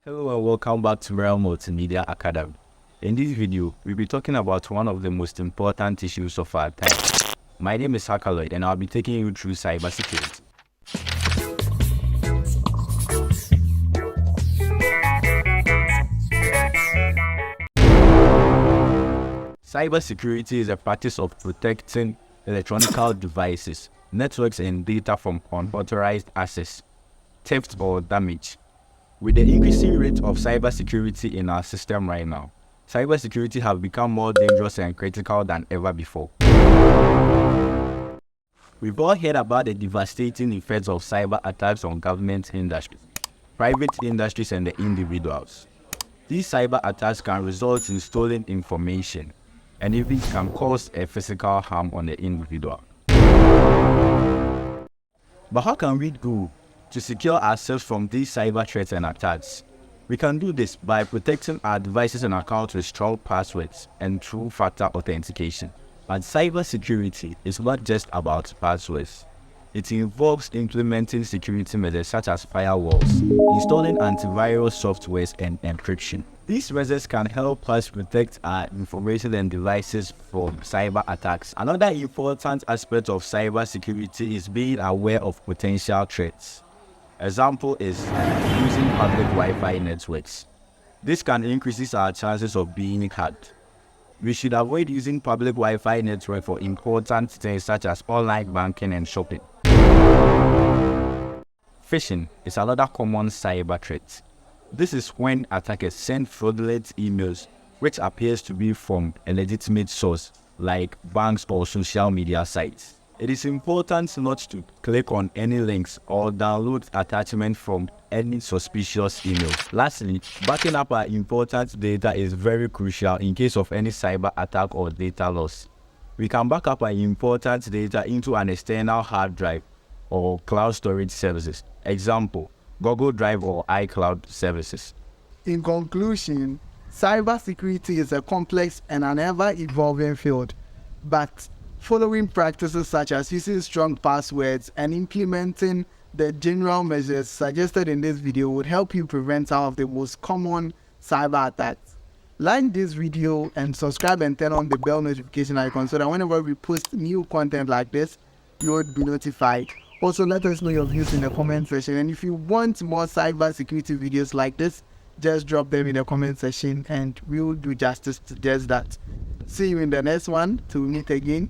Hello and welcome back to Real Multimedia Academy. In this video, we'll be talking about one of the most important issues of our time. My name is Hakaloid and I'll be taking you through cybersecurity. Cybersecurity is a practice of protecting electronic devices, networks and data from unauthorized access, theft or damage. With the increasing rate of cybersecurity in our system right now, cybersecurity has become more dangerous and critical than ever before. We've all heard about the devastating effects of cyber attacks on government industries, private industries and the individuals. These cyber attacks can result in stolen information and even can cause a physical harm on the individual. But how can we do to secure ourselves from these cyber threats and attacks? We can do this by protecting our devices and accounts with strong passwords and two-factor authentication. But cybersecurity is not just about passwords. It involves implementing security measures such as firewalls, installing antivirus softwares, and encryption. These measures can help us protect our information and devices from cyber attacks. Another important aspect of cybersecurity is being aware of potential threats. Example is using public Wi-Fi networks. This can increase our chances of being hacked. We should avoid using public Wi-Fi network for important things such as online banking and shopping. Phishing is another common cyber threat. This is when attackers send fraudulent emails which appears to be from a legitimate source like banks or social media sites. It is important not to click on any links or download attachments from any suspicious email. Lastly, backing up our important data is very crucial in case of any cyber attack or data loss. We can back up our important data into an external hard drive or cloud storage services. Example, Google Drive or iCloud services. In conclusion, cybersecurity is a complex and an ever-evolving field, but following practices such as using strong passwords and implementing the general measures suggested in this video would help you prevent some of the most common cyber attacks. Like this video and subscribe and turn on the bell notification icon so that whenever we post new content like this, you would be notified. Also, let us know your views in the comment section, and if you want more cybersecurity videos like this, just drop them in the comment section and we will do justice to just that. See you in the next one. Till we meet again.